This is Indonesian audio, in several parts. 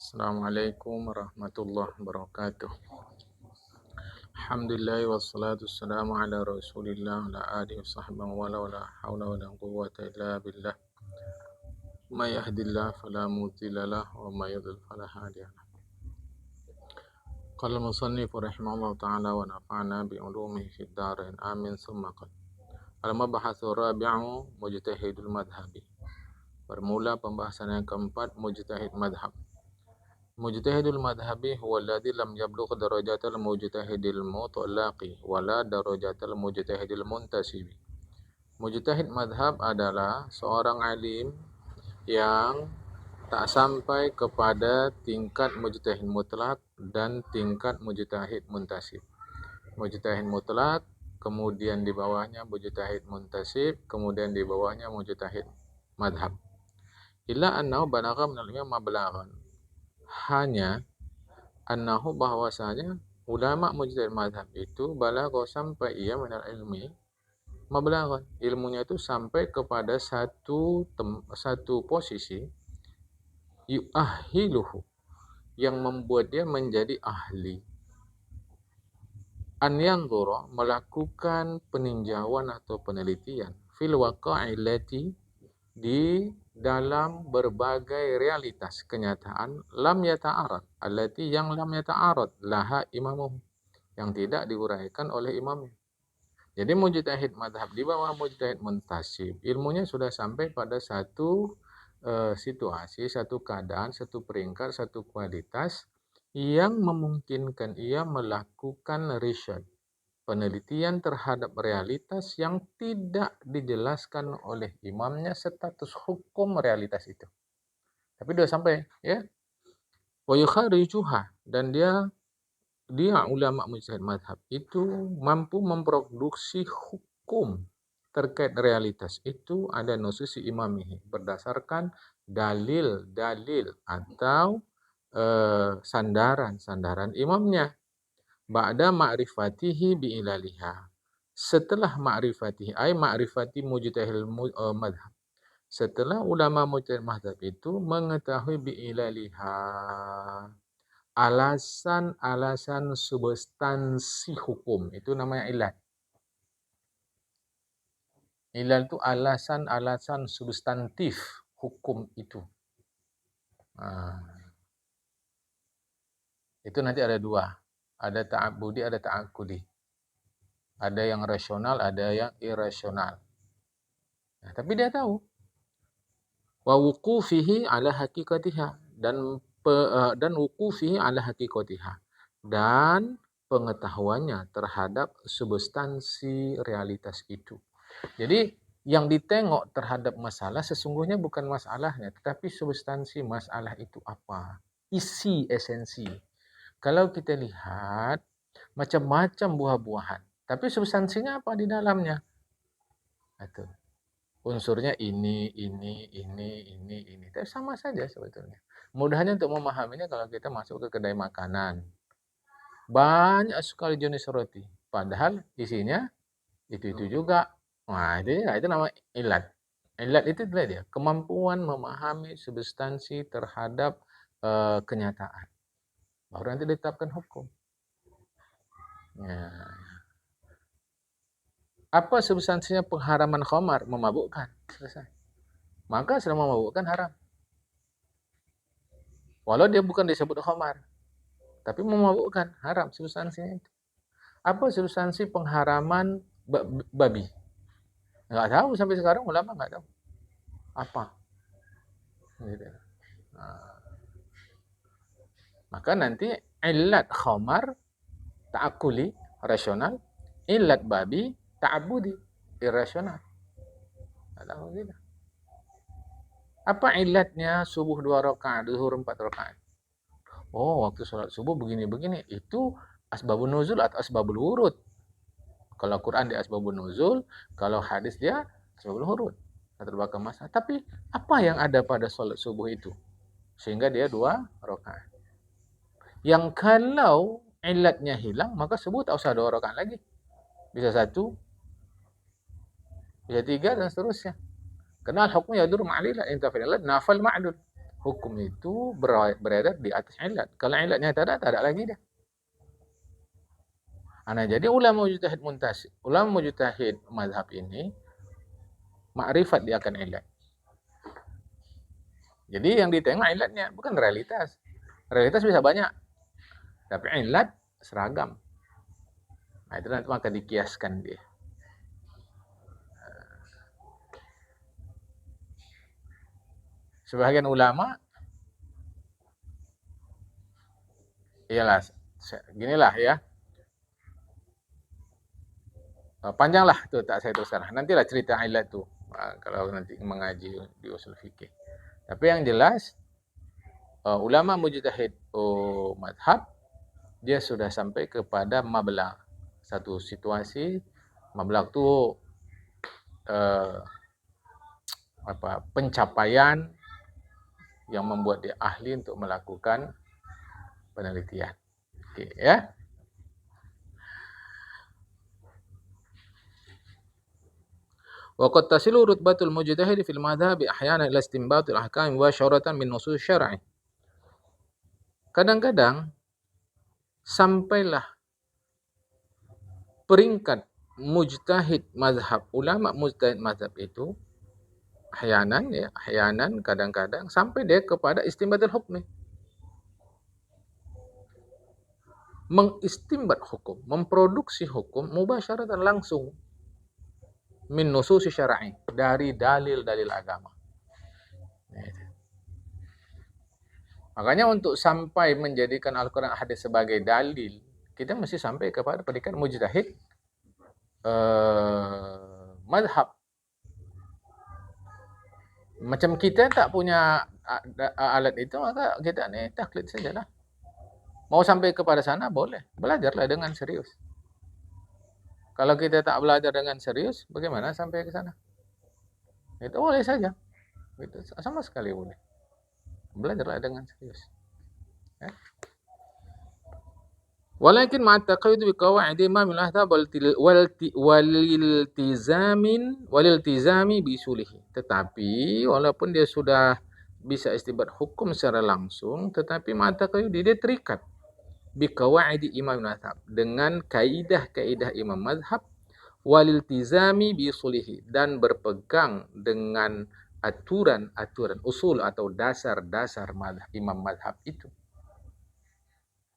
Assalamualaikum warahmatullahi wabarakatuh. Alhamdulillah wassalatu wassalamu ala Rasulillah wa ala alihi wa sahbihi wa la haula wa la quwwata illa billah. May yahdihillahu fala mudilla lahu wa may yudlil fala hadiya lahu. Qala al-musannif rahimahullah ta'ala wa nafa'na bi ulumihi fid dharain amin summa qala. Al-mabahatsu rabi'u mujtahidul madhhabi. Bermula pembahasan yang keempat, mujtahid madhab. Mujtahidul madhabi huwa alladhi lam yablugh darajatal mujtahidil mutlaqi wala darajatal mujtahidil muntasibi. Mujtahid madhab adalah seorang alim yang tak sampai kepada tingkat mujtahid mutlak dan tingkat mujtahid muntasib. Mujtahid mutlak, kemudian di bawahnya mujtahid muntasib, kemudian di bawahnya mujtahid madhab. Illa annahu balagha minal ilmi mablaghan. Hanya annahu bahwasanya ulama mujtahid madhab itu balagha sampai ia minal ilmi mablaghan. Ilmunya itu sampai kepada satu posisi yu'ahhiluhu, yang membuat dia menjadi ahli. An yanzura, melakukan peninjauan atau penelitian fil waqa'illati, di dalam berbagai realitas kenyataan, lam yata'arad, allati yang lam yata'arad laha imamuh, yang tidak diuraikan oleh imamnya. Jadi mujtahid madhab di bawah mujtahid muntasib, ilmunya sudah sampai pada satu situasi, satu keadaan, satu peringkat, satu kualitas yang memungkinkan ia melakukan riset, penelitian terhadap realitas yang tidak dijelaskan oleh imamnya status hukum realitas itu. Tapi dia sampai, ya. Wa yukharijuha, dan dia ulama mujtahid madhab itu mampu memproduksi hukum terkait realitas itu, ada nususi imamihi, berdasarkan dalil-dalil atau sandaran-sandaran imamnya. Ba'da ma'rifatihi bi'ilaliha, setelah ma'rifatihi, ay ma'rifati mujtahil madhab, setelah ulama mujtahid madhab itu mengetahui bi'ilaliha, alasan-alasan substansi hukum, itu namanya ilat. Ilal itu alasan-alasan substantif hukum itu. Itu nanti ada dua. Ada ta'abudi, ada ta'akudi. Ada yang rasional, ada yang irasional. Nah, tapi dia tahu. Wa wuqufihi ala hakikatiha, dan wuqufihi ala hakikatiha, dan pengetahuannya terhadap substansi realitas itu. Jadi yang ditengok terhadap masalah sesungguhnya bukan masalahnya, tetapi substansi masalah itu apa, isi, esensi. Kalau kita lihat macam-macam buah-buahan, tapi substansinya apa di dalamnya? Itu unsurnya ini. Tapi sama saja sebetulnya. Mudahnya untuk memahaminya kalau kita masuk ke kedai makanan. Banyak sekali jenis roti, padahal isinya itu juga. Nah, itu nama ilat. Ilat itu dia kemampuan memahami substansi terhadap kenyataan. Baru nanti ditetapkan hukum. Ya. Apa substansinya pengharaman khamar? Memabukkan. Selesai. Maka sudah memabukkan haram. Walau dia bukan disebut khamar, tapi memabukkan, haram substansinya itu. Apa substansi pengharaman babi? Nggak tahu sampai sekarang, ulama nggak tahu. Apa? Gitu. Maka nanti ilat khamar ta'akuli, rasional, ilat babi ta'abudi, irasional. Nggak tahu gitu. Apa ilatnya subuh 2 rakaat, zuhur 4 rakaat? Oh, waktu sholat subuh begini-begini. Itu asbabun nuzul atau asbabul wurud. Kalau Quran dia asbabun nuzul, kalau hadis dia asbabul wurud. Terbakar masa. Tapi apa yang ada pada sholat subuh itu? Sehingga dia 2 rakaat. Yang kalau ilatnya hilang, maka subuh tak usah 2 rakaat lagi. Bisa 1, bisa 3, dan seterusnya. Karena hukum yadur ma'alilah, intafil ilat, nafal ma'lul. hukum itu beredar di atas ilat. Kalau ilatnya tak ada lagi dah. Nah, jadi ulama mujtahid mazhab ini makrifat dia akan ilat. Jadi yang ditengok ilatnya, bukan realitas. Realitas bisa banyak, tapi ilat seragam. Nah, itu nanti maka dikiaskan dia. Sebagian ulama, iyalah, ginilah ya, panjanglah tuh tak saya teruskan. Nantilah cerita ilat tuh kalau nanti mengaji di usul fikih. Tapi yang jelas ulama mujtahid madhab dia sudah sampai kepada mablagh, satu situasi. Mablagh itu pencapaian yang membuat dia ahli untuk melakukan penelitian. Oke, ya. وقد تصل رتبة المجتهد في المذهب أحيانا إلى استنباط الأحكام مباشرة من نصوص الشرع. Kadang-kadang sampailah peringkat mujtahid mazhab, ulama mujtahid mazhab itu ahyanan kadang-kadang sampai dia kepada istinbatul hukmi. Mengistimbat hukum, memproduksi hukum mubasyaratan langsung min nususi syar'i, dari dalil-dalil agama. Makanya untuk sampai menjadikan Al-Quran hadis sebagai dalil, kita mesti sampai kepada peringkat mujtahid mazhab. Macam kita tak punya alat itu, maka kita ni taklid sajalah. Mau sampai kepada sana boleh, belajarlah dengan serius. Kalau kita tak belajar dengan serius, bagaimana sampai ke sana? Itu boleh saja. Itu sama sekali boleh. Belajarlah dengan serius. Walakin ma'a taqayyud bi qawaid imam al-ahzab waliltizami bi usulihi. Tetapi walaupun dia sudah bisa istinbat hukum secara langsung, tetapi ma'a taqayyud dia terikat bi qawaid imam al-ahzab, dengan kaidah-kaidah imam mazhab, waliltizami bi usulihi, dan berpegang dengan aturan-aturan usul atau dasar-dasar imam mazhab itu.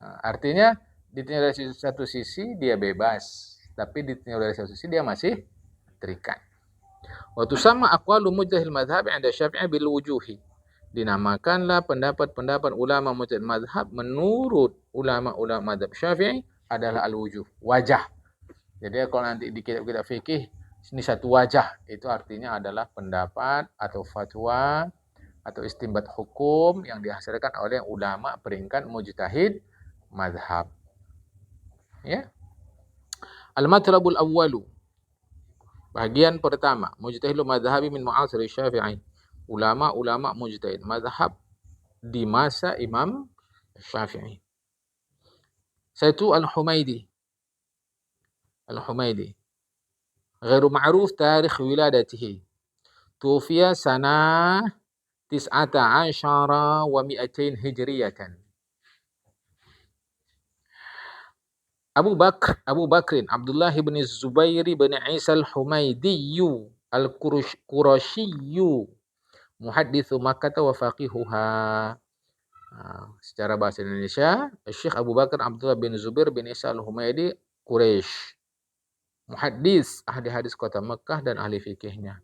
Artinya ditinjau dari satu sisi dia bebas, tapi ditinjau dari satu sisi dia masih terikat. Waktu sama aqwalu mujtahil madhab 'inda Syafi'i bil wujuhi. Dinamakanlah pendapat-pendapat ulama mujtahid madhab menurut ulama-ulama madhab Syafi'i adalah al-wujuh, wajah. Jadi kalau nanti di kitab-kitab fikih ini satu wajah, itu artinya adalah pendapat atau fatwa atau istinbat hukum yang dihasilkan oleh ulama peringkat mujtahid madhab. Ya. Al-matlabul awwalu. Bahagian pertama, mujtahidul madhabi min mu'asir Syafi'i. Ulama-ulama mujtahid madhab di masa Imam Syafi'i. Satu Al-Humaidi. Ghairu ma'ruf tarikh wiladatihi. Tufiya sanah 19 wa 200 hijriyatan. Abu Bakrin Abdullah bin Zubair bin Isa al-Humaidi al-Qurasyi, muhadditsu Makkah wa faqihuha. Secara bahasa Indonesia, Syekh Abu Bakar Abdullah bin Zubair bin Isa al-Humaidi, Quraisy, muhaddis, ahli hadis kota Mekah dan ahli fikihnya.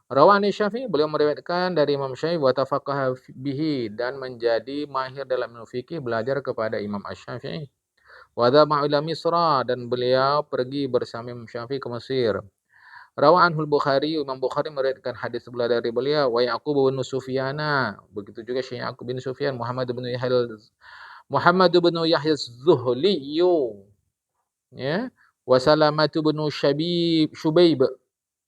Rawani Syafi'i, beliau meriwayatkan dari Imam Syafi'i wa tafaqaha bihi, dan menjadi mahir dalam ilmu fikih, belajar kepada Imam Asy-Syafi'i. Wa dhama ila Misra, dan beliau pergi bersama Imam Syafi'i ke Mesir. Rawaanul Bukhari, Imam Bukhari meriwayatkan hadis sebelah dari beliau. Wa Yaqub bin Sufyana, begitu juga Syekh Yaqub bin Sufyan, Muhammad bin Yahya az-Zuhli, ya, wa Salamatu bin Shubayb,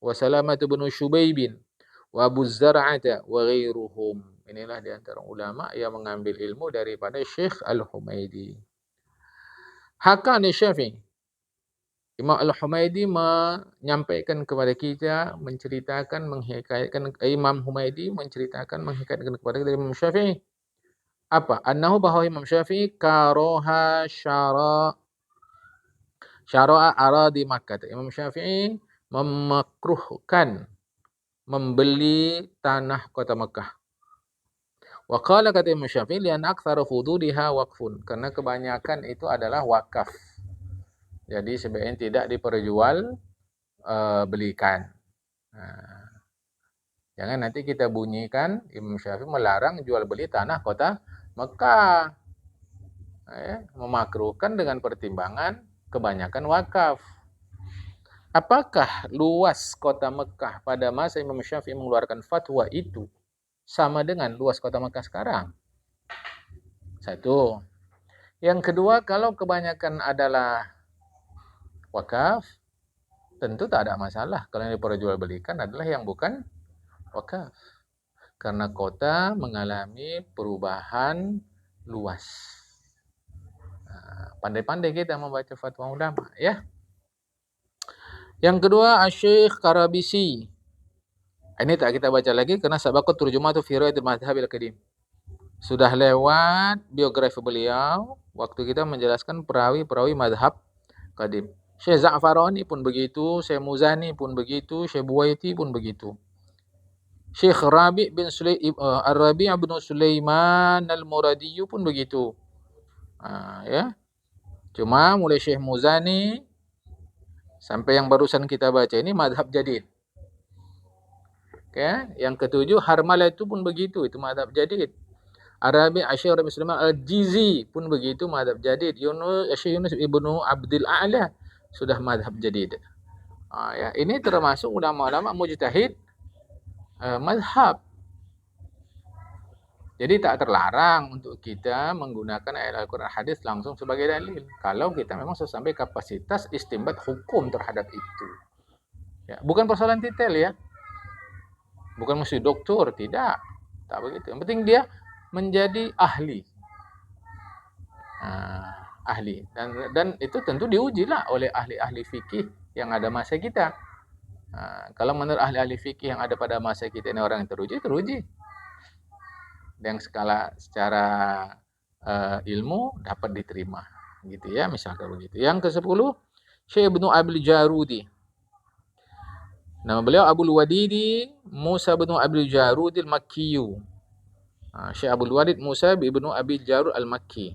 wa Salamatu bin Shubaybin, wa Abu Zar'ata wa ghairuhum. Inilah di antara ulama yang mengambil ilmu daripada Syekh Al-Humaidi. Hakani Syafi'i, Imam Al-Humaidi menyampaikan kepada kita, menceritakan, menghikayatkan, Imam Humaidi menceritakan, menghikayatkan kepada kita Imam Syafi'i. Apa? Annahu bahwa Imam Syafi'i karoha syara'a aradi Makkah. Imam Syafi'i memakruhkan membeli tanah kota Mekah. Wa qala kata Imam Syafi'i lian aktsara fuduliha waqfun, karena kebanyakan itu adalah wakaf. Jadi sebaiknya tidak diperjual belikan. Jangan nanti kita bunyikan Imam Syafi'i melarang jual beli tanah kota Mekah. Memakruhkan dengan pertimbangan kebanyakan wakaf. Apakah luas kota Mekah pada masa Imam Syafi'i mengeluarkan fatwa itu sama dengan luas kota Mekah sekarang? Satu. Yang kedua, kalau kebanyakan adalah wakaf, tentu tak ada masalah. Kalau yang diperjualbelikan adalah yang bukan wakaf. Karena kota mengalami perubahan luas. Pandai-pandai kita membaca fatwa ulama, ya. Yang kedua, Asy-Syaikh Karabisi. Ini tak kita baca lagi karena sabaqat turjumatu fi riwayatil madhhabil qadim. Sudah lewat biografi beliau waktu kita menjelaskan perawi-perawi madhab qadim. Syekh Za'farani pun begitu, Syekh Muzani pun begitu, Syekh Buwaiti pun begitu. Syekh Rabi' bin Ar-Rabi' bin Sulaiman Al-Muradi pun begitu. Ya. Cuma mulai Syekh Muzani sampai yang barusan kita baca ini madhab jadid. Okay. Yang ketujuh Harmalah itu pun begitu, itu madhab jadid. Arabi Asy'ari bin Sulaiman Al-Jizi pun begitu, madhab jadid. Syekh Yunus ibnu Abdul A'la sudah madhab jadid. Ya, ini termasuk ulama-ulama mujtahid madhab. Jadi tak terlarang untuk kita menggunakan ayat Al-Quran hadis langsung sebagai dalil. Kalau kita memang sampai kapasitas istinbat hukum terhadap itu. Ya, bukan persoalan detail ya. Bukan mesti doktor, tidak. Tak begitu. Yang penting dia menjadi ahli. Ahli. Dan itu tentu diujilah oleh ahli-ahli fikih yang ada masa kita. Kalau menurut ahli-ahli fikih yang ada pada masa kita ini orang yang teruji. Yang secara ilmu dapat diterima. Gitu ya, misalkan begitu. Yang ke-10, Syekh Ibnu Abil Jarudi. Nama beliau Abul Wadidi Musa bin Abil Jarud al-Makkiyu. Syekh Abul Wadid Musa bin Abil Jarud al-Makki.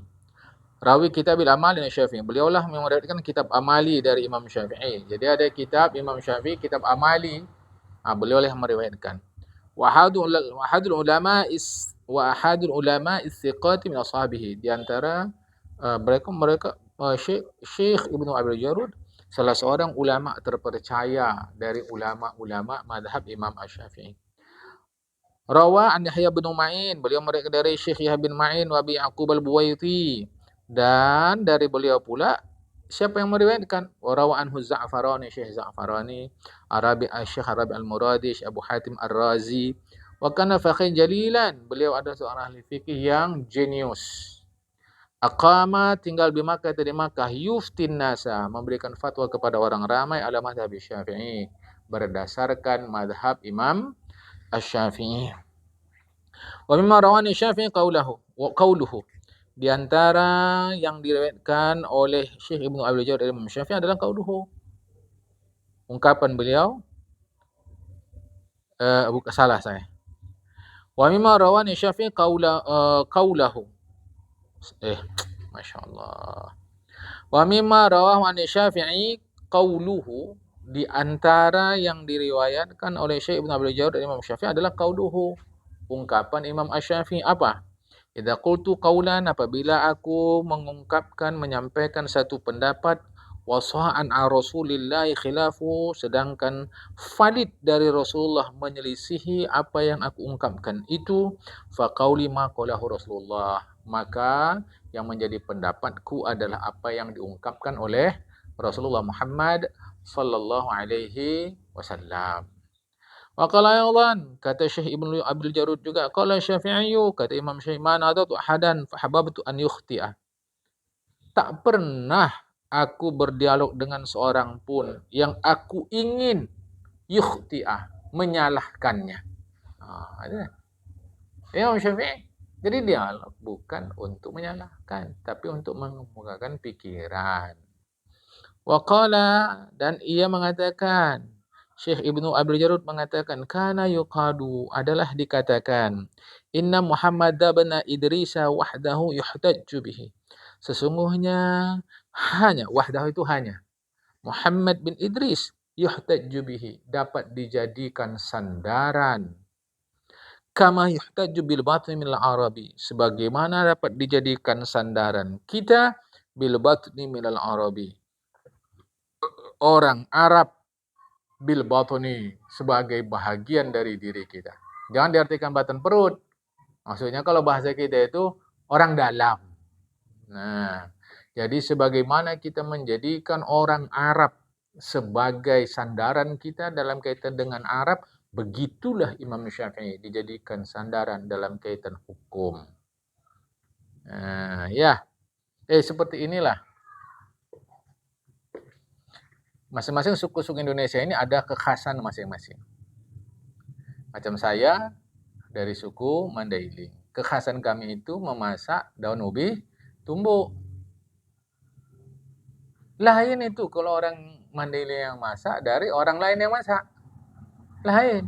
Rawi kitab al-amal dari Syafi'i. Beliau lah yang meriwayatkan kitab amali dari Imam Syafi'i. Jadi ada kitab Imam Syafi'i, kitab amali. Beliau lah yang meriwayatkan. Wa ahadul ulama istiqati min ashabihi. Di antara mereka Syekh Ibnu Abil Jarud salah seorang ulama terpercaya dari ulama-ulama madhab Imam Asy-Syafi'i. Rawa an Yahya bin Ma'in, beliau meriwayatkan dari Syekh Yahya bin Ma'in wa Abi Ya'qub al-Buwaiti, dan dari beliau pula siapa yang meriwayatkan? Rawa anhu Za'farani, Syekh Za'farani, Syekh Arabi al-Muradi, Syekh Abu Hatim ar-Razi, wa kana faqih jalilan, beliau adalah seorang ahli fikih yang jenius. Aqama, tinggal di Makkah, di Makkah, yuftin nasa, memberikan fatwa kepada orang ramai ala madhab Syafi'i, berdasarkan madhab Imam Asy-Syafi'i. Wa mimma rawani Syafi'i qauluhu. Di antara yang diriwayatkan oleh Syekh Ibnu Abil Jarud dari Imam Syafi'i adalah qauluhu. Ungkapan beliau salah saya. Wa mimma rawani Syafi'i qaulahu. Masya Allah. Wa mimma rawahu an Syafi'i qauluhu, di antara yang diriwayatkan oleh Syekh Ibnu Abil Jarud dari Imam Syafi'i adalah qauluhu, ungkapan Imam Asy-Syafi'i. Apa? Idza qultu qaulan, apabila aku mengungkapkan, menyampaikan satu pendapat, wasa'an an Rasulillah khilafu, sedangkan valid dari Rasulullah menyelisihi apa yang aku ungkapkan itu, fa qauli ma qalahu Rasulullah, maka yang menjadi pendapatku adalah apa yang diungkapkan oleh Rasulullah Muhammad sallallahu alaihi wasallam. Wa qala aydan, kata Syekh Ibnu Abil Jarud juga, qala Syafi'i, kata Imam Syafi'i, man adatu ahadan fa hababtu an yukhti'a. Tak pernah aku berdialog dengan seorang pun yang aku ingin yukhti'ah, menyalahkannya. Ada. Imam Syafi'i. Jadi dialog bukan untuk menyalahkan, tapi untuk mengemukakan pikiran. Waqala, dan ia mengatakan, Syekh Ibnu Abdul Jarud mengatakan, kana yuqadu, adalah dikatakan, inna Muhammad bin Idris wahdahu yuhtajju bihi. Sesungguhnya hanya, wahdahu itu hanya, Muhammad bin Idris yuhtajju bihi, dapat dijadikan sandaran. Kama yuhtajju bil batni minal arabi, sebagaimana dapat dijadikan sandaran kita bil batni minal arabi, orang Arab, bil batni, sebagai bahagian dari diri kita. Jangan diartikan badan perut. Maksudnya kalau bahasa kita itu orang dalam. Nah, jadi sebagaimana kita menjadikan orang Arab sebagai sandaran kita dalam kaitan dengan Arab, begitulah Imam Syafi'i dijadikan sandaran dalam kaitan hukum. Nah, ya, seperti inilah. Masing-masing suku-suku Indonesia ini ada kekhasan masing-masing. Macam saya dari suku Mandailing. Kekhasan kami itu memasak daun ubi tumbuk. Lain itu kalau orang Mandailing yang masak dari orang lain yang masak. Lain.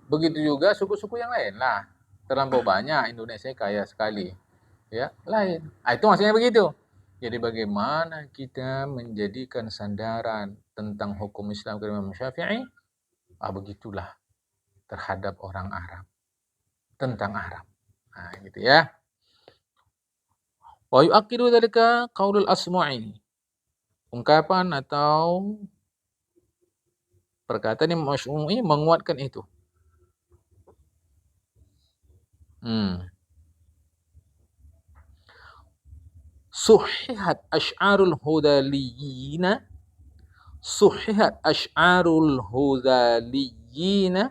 Begitu juga suku-suku yang lain. Nah, terlampau banyak, Indonesia kaya sekali. Ya, lain. Itu maksudnya begitu. Jadi bagaimana kita menjadikan sandaran tentang hukum Islam ke Imam Syafi'i? Begitulah terhadap orang Arab. Tentang Arab. Nah, gitu ya. Wa yu'akkidu dzalika qaulul Asma'i. Ungkapan atau perkataan Imam Asma'i menguatkan itu. Suhihat asy'arul hudaliyina, suhihat asy'arul hudaliyina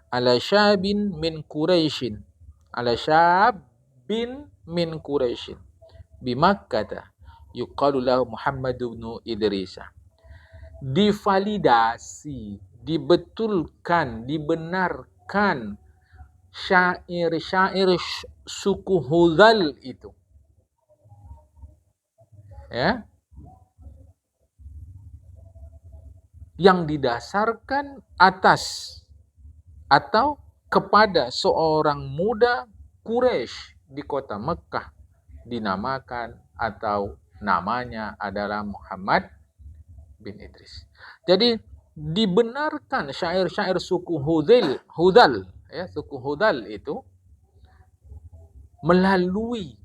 ala syabin min Quraisyin, ala syabin min Quraisyin bimakkah yuqalu lahu Muhammad bin Idris. Divalidasi, dibetulkan, dibenarkan syair-syair suku Hudhal itu. Ya. Yang didasarkan atas atau kepada seorang muda Quraisy di kota Mekah dinamakan atau namanya adalah Muhammad bin Idris. Jadi dibenarkan syair-syair suku Hudhal, ya, suku Hudhal itu melalui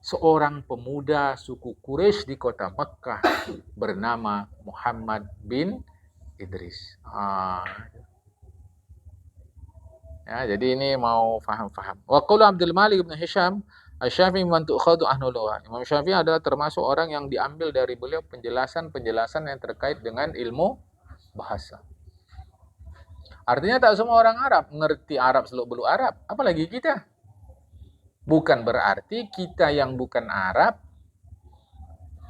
seorang pemuda suku Quraisy di kota Mekah bernama Muhammad bin Idris. Ya, jadi ini mau faham-faham. Wa qala Abdul Malik bin Hisham Asy-Syafi'i man tu'khadhu ahlul lugha. Imam Syafi'i adalah termasuk orang yang diambil dari beliau penjelasan-penjelasan yang terkait dengan ilmu bahasa. Artinya tak semua orang Arab ngerti Arab seluk-beluk Arab, apalagi kita. Bukan berarti kita yang bukan Arab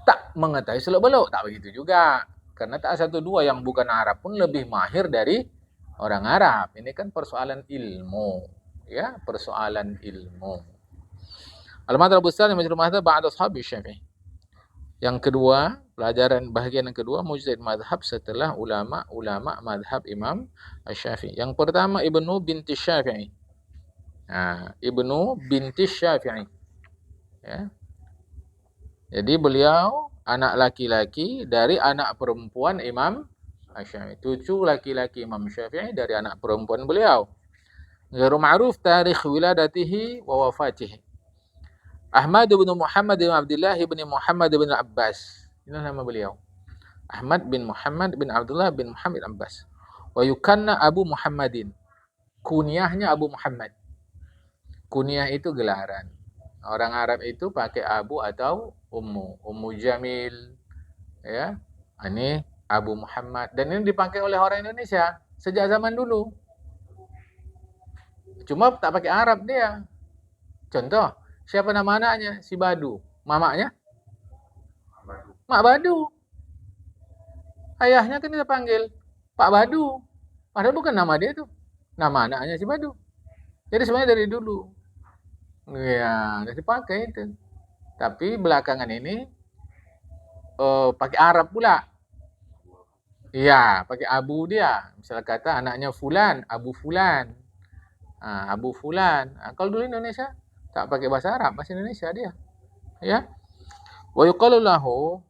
tak mengetahui seluk-beluk, tak begitu juga. Karena tak satu dua yang bukan Arab pun lebih mahir dari orang Arab. Ini kan persoalan ilmu, ya, persoalan ilmu. Al-madhhab ats-tsani majru' madhhab ba'da ashabi Syafi'i. Yang kedua, pelajaran bahagian yang kedua, mujtahid madhab setelah ulama-ulama madhab Imam Asy-Syafi'i. Yang pertama Ibnu binti Syafi'i. Ibnu binti Syafi'i. Ya. Jadi beliau anak laki-laki dari anak perempuan Imam Asy-Syafi'i. Cucu laki-laki Imam Syafi'i dari anak perempuan beliau. Ghairu ma'ruf tarikh wiladatihi wa wafatihi. Ahmad bin Muhammad bin Abdullah bin Muhammad bin Abbas. Ini nama beliau. Ahmad bin Muhammad bin Abdullah bin Muhammad bin Abbas. Wa yukanna Abu Muhammadin. Kunyahnya Abu Muhammad. Kunyah itu gelaran. Orang Arab itu pakai Abu atau Ummu. Ummu Jamil. Ya. Ini Abu Muhammad. Dan ini dipakai oleh orang Indonesia sejak zaman dulu. Cuma tak pakai Arab dia. Contoh, siapa nama anaknya? Si Badu. Mamanya Mak Badu. Ayahnya kan kita panggil Pak Badu. Padahal bukan nama dia tuh. Nama anaknya si Badu. Jadi sebenarnya dari dulu. Ya, udah dipakai itu. Tapi belakangan ini pakai Arab pula. Iya, pakai Abu dia. Misalnya kata anaknya Fulan, Abu Fulan. Abu Fulan. Kalau dulu Indonesia tak pakai bahasa Arab, bahasa Indonesia dia. Ya. Wa yuqalu lahu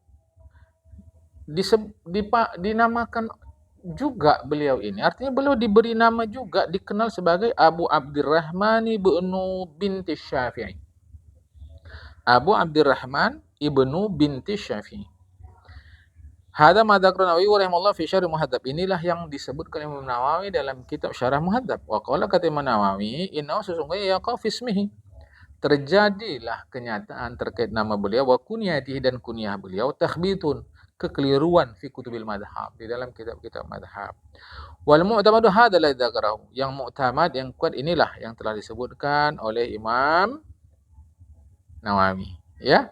dinamakan juga beliau ini. Artinya beliau diberi nama juga, dikenal sebagai Abu Abdurrahman ibnu binti Syafi'i. Abu Abdurrahman ibnu binti Syafi'i. Hadza ma dzakara Nawawi rahimahullah fi Syarh Muhadzab. Inilah yang disebutkan Imam Nawawi dalam kitab Syarah Muhadzab. Wa qala kata Imam Nawawi, inna sesungguhnya yaqa fi ismihi. Terjadilah kenyataan terkait nama beliau wa kunyatihi dan kunyah beliau takhbitun, kekeliruan fi kutubil madhab, di dalam kitab-kitab madhab. Wal mu'tamadu hadza la dzakarahu. Yang mu'tamad, yang kuat inilah yang telah disebutkan oleh Imam Nawawi, ya.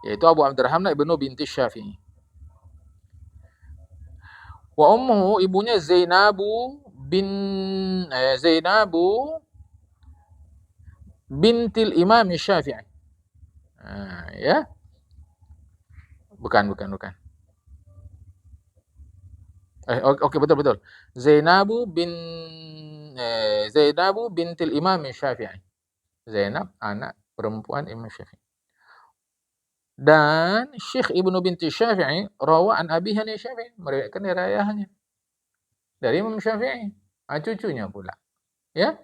Yaitu Abu Abdurrahman ibnu binti Syafi'i. Wa ummuhu, ibunya Zainabu bintil Imam Syafi'i. Ya. Bukan. Oke, betul. Zainabu bintil Imam Syafi'i. Zainab anak perempuan Imam Syafi'i. Dan Syekh Ibnu binti Syafi'i rawa an abiha Syafi'i, meriwayatkan dari ayahnya, dari Imam Syafi'i, cucunya pula. Ya.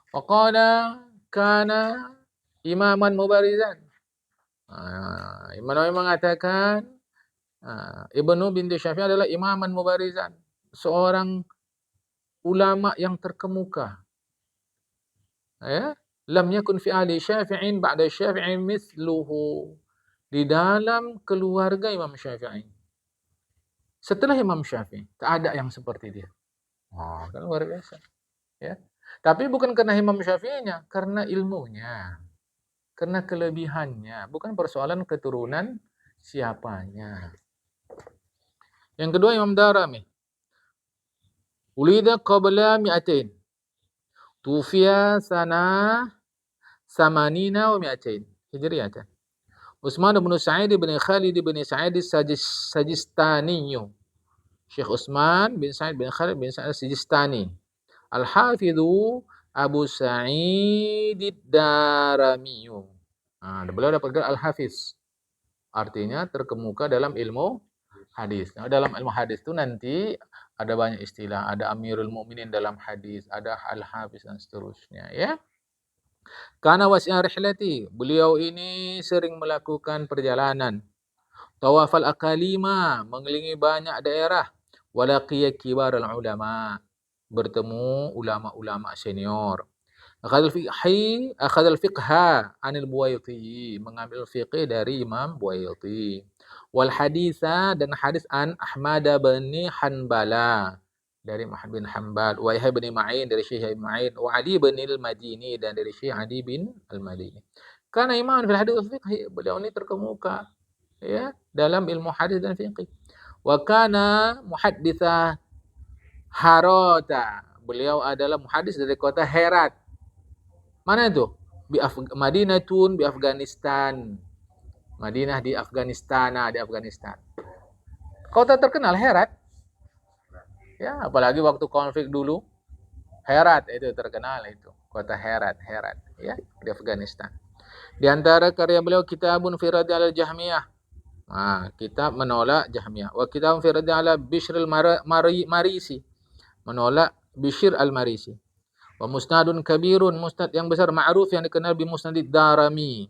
Wa qala kana imaman mubarizan. Imam Nawawi mengatakan Ibnu binti Syafi'i adalah imaman mubarizan, seorang ulama yang terkemuka. Ya, lam yakun fi ahli Syafi'in ba'da Syafi'in mithluhu. Di dalam keluarga Imam Syafi'i, setelah Imam Syafi'i, tak ada yang seperti dia. Kan luar biasa. Ya. Tapi bukan karena Imam Syafi'inya, karena ilmunya, karena kelebihannya, bukan persoalan keturunan siapanya. Yang kedua Imam Darimi. Ulida qabla mi'atain. Tufiya sana samanina wa mi'atain. Hijriyatan. Utsman bin Sa'id bin Khalid bin Sa'id Sajistani. Syekh Utsman bin Sa'id bin Khalid bin Sa'id Sajistani. Al-Hafidhu Abu Sa'id Ad-Darimi. Beliau dapat gelar Al-Hafiz. Artinya terkemuka dalam ilmu hadis. Dalam ilmu hadis itu nanti ada banyak istilah, ada Amirul Mukminin dalam hadis, ada Al-Hafiz dan seterusnya, ya. Kana wasi'a rihlati, beliau ini sering melakukan perjalanan. Tawafal aqalima, mengelilingi banyak daerah. Walaqiya kibarul ulama, bertemu ulama-ulama senior. Akhadal fiqha anil Buwaiti, mengambil fiqh dari Imam Buwaiti. Wal haditha, dan hadis an Ahmad bin Hanbala, dari Muhammad bin Hanbal. Wa Yahya bin Ma'in, dari Syekh Ibn Ma'in. Wa Ali bin al-Madini, dan dari Syekh Ali bin al-Madini. Karena imam fil hadis fiqh, beliau ini terkemuka, ya, dalam ilmu hadis dan fiqh. Wa kana muhadditha Harata, beliau adalah muhaddis dari kota Herat. Mana itu? Madinatun di Afghanistan. Madinah di Afghanistan, di Afghanistan. Kota terkenal Herat. Ya, apalagi waktu konflik dulu, Herat itu terkenal itu. Kota Herat, ya, di Afghanistan. Di antara karya beliau Kitabun fi Radd al-Jahmiyah. Kitab menolak Jahmiyah. Wa Kitabun fi Radd ala Bishr al-Marisi. Menolak Bishr al-Marisi. Wa musnadun kabirun, musnad yang besar, ma'ruf yang dikenal bi musnadid Darimi.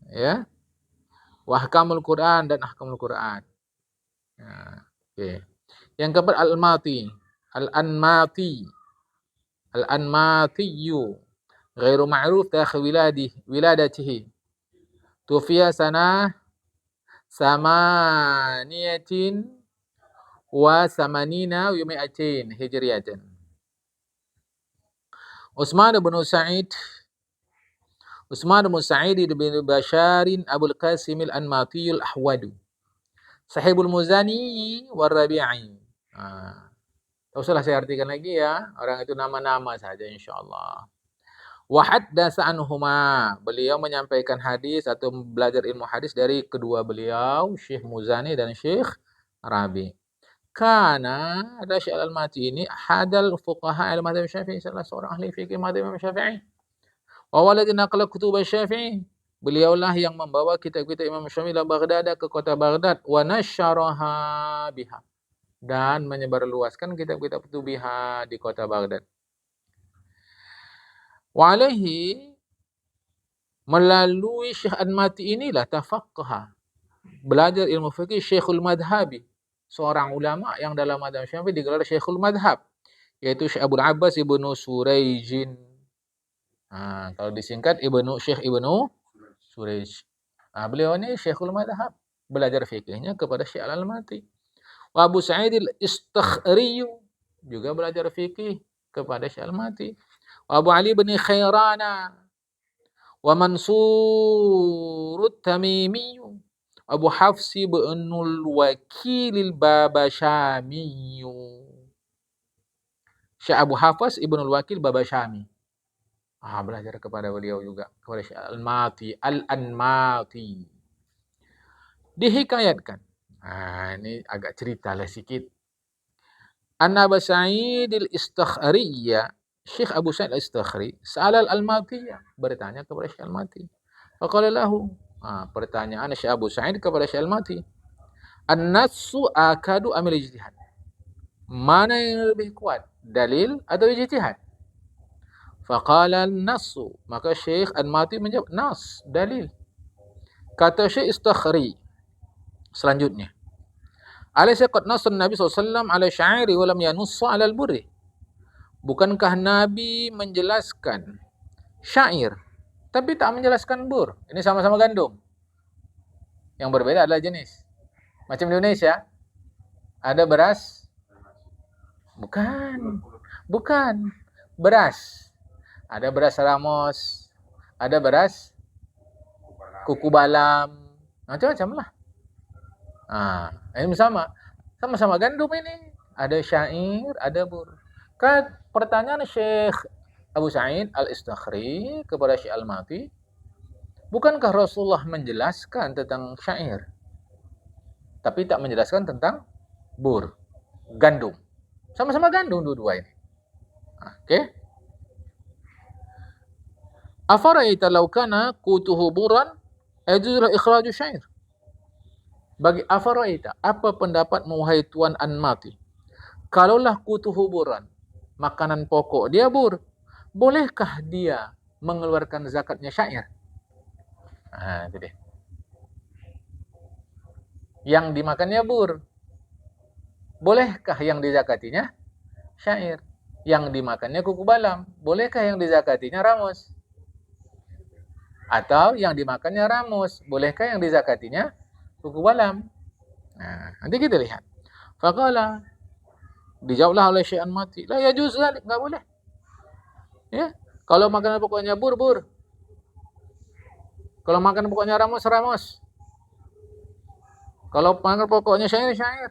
Ya. Wa ahkamul Quran, dan ahkamul Quran. Yang keempat Al-Anmatiyu, ghairu ma'ruf tarikh wiladatihi. Tufiya sanah samaniyatin wa samanina wa mi'atin hijriyatan. Utsman bin Sa'id Utsman bin Sa'id bin Basharin Abul Qasim al-Anmati al-Ahwadu. Sahibul Muzani war Rabi'i. Tak usahlah saya artikan lagi ya. Orang itu nama-nama saja insyaallah. Wa haddasa anhuma. Beliau menyampaikan hadis atau belajar ilmu hadis dari kedua beliau, Syekh Muzani dan Syekh Rabi. Karena ada Syekh Al-Mati ini hadal fuqaha al-Madzhab Syafi'i, salah seorang ahli fikih Madzhab Imam Syafi'i. Wa waladhi naqala kutub Syafi'i. Beliaulah yang membawa kitab-kitab Imam Syafi'i dari Baghdad ke kota Baghdad wa nasyaraha biha, dan menyebarluaskan kitab-kitab itu biha di kota Baghdad. Wa alaihi, melalui Syekh Al-Mati inilah tafaqqaha, belajar ilmu fikih Syekhul Madhabi, seorang ulama yang dalam mazhab Syafi'i digelar Syekhul Madhab, yaitu Syekh Abul Abbas Ibnu Suraijin. Kalau disingkat Syekh Ibnu Suraij. Beliau ini Syekhul Madhab, belajar fikihnya kepada Syekh Al-Mati. Wa Abu Sa'id al-Istakhri juga belajar fikih kepada Syekh Al-Mati. Wa Abu Ali bin Khairana wa Mansur at-Tamimi, Abu Hafs bin al-Wakil al-Babashami. Syekh Abu Hafs ibn al-Wakil Babashami. Belajar kepada beliau juga, kepada Syekh Al-Anmati. Dihikayatkan. Ini agak cerita lah sikit. Anna Abu Sa'id al-Istakhri, Syekh Abu Sa'id al-Istakhri, sa'al al-Almatiyah, bertanya kepada Syekh Al-Mati. Faqala lahu, pertanyaan Syekh Abu Sa'id kepada Syekh Al-Mati. An-nassu akadu amil ijtihad. Mana yang lebih kuat, dalil atau ijtihad? Faqala an-nassu, maka Syekh Al-Mati menjawab nas, dalil. Kata Syekh Istakhri selanjutnya, alaysa qad nassa Nabi SAW ala syairi wa lam yanussa ala al-burri. Bukankah Nabi menjelaskan syair tapi tak menjelaskan bur? Ini sama-sama gandum. Yang berbeda adalah jenis. Macam di Indonesia ada beras, bukan beras. Ada beras ramos, ada beras kuku balam, macam-macam lah. Ini sama-sama gandum ini. Ada syair, ada bur. Kan pertanyaan Syekh Abu Sa'id al-Istakhri kepada Syekh Al-Mati, bukankah Rasulullah menjelaskan tentang syair tapi tak menjelaskan tentang bur, gandum? Sama-sama gandum dua-dua ini. Oke. Afaraita law kana qutuhu buran ajuz ikhraju syair. Bagi afaraita, apa pendapat wahai Tuan An-Mati? Kalaulah qutuhu buran, makanan pokok dia bur, bolehkah dia mengeluarkan zakatnya syair? Itu dia. Yang dimakannya bur, bolehkah yang dizakatinya syair? Yang dimakannya kuku balam, bolehkah yang dizakatinya ramos? Atau yang dimakannya ramos, bolehkah yang dizakatinya kuku balam? Nanti kita lihat. Faqala, dijawablah oleh Syekh Al-Mati, la yajuz zalik, enggak boleh. Ya, kalau makanan pokoknya bur. Kalau makanan pokoknya ramos. Kalau makanan pokoknya syair.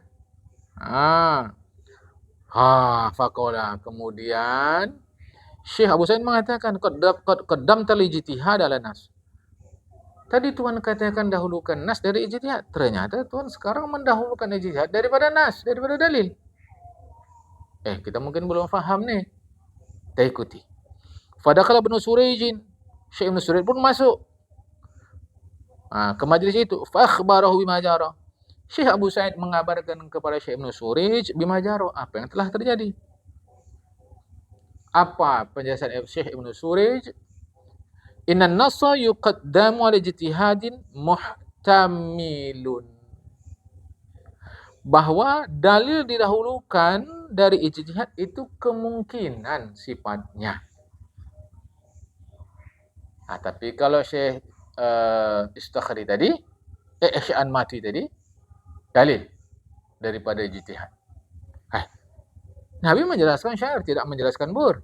Faqala, kemudian Syekh Abu Sa'id mengatakan qaddam ijtihad ala nas. Tadi Tuhan katakan dahulukan nas dari ijtihad. Ternyata Tuhan sekarang mendahulukan ijtihad daripada nas, daripada dalil. Kita mungkin belum faham nih. Kita ikuti. Fadakhala Ibnu Suraijin, Syekh Ibnu Suraij pun masuk ke majlis itu. Fa akhbarahu bima jara. Syekh Abu Sa'id mengabarkan kepada Syekh Ibnu Suraij bima jara, apa yang telah terjadi. Apa penjelasan Syekh Ibnu Suraij? Innan nassa yuqaddamu ala ijtihadin muhtamilun. Bahwa dalil didahulukan dari ijtihad itu kemungkinan sifatnya. Tapi kalau Syekh Istakhri tadi, Syekh Al-Mati tadi, dalil daripada ijtihad. Nabi menjelaskan syair, tidak menjelaskan bur.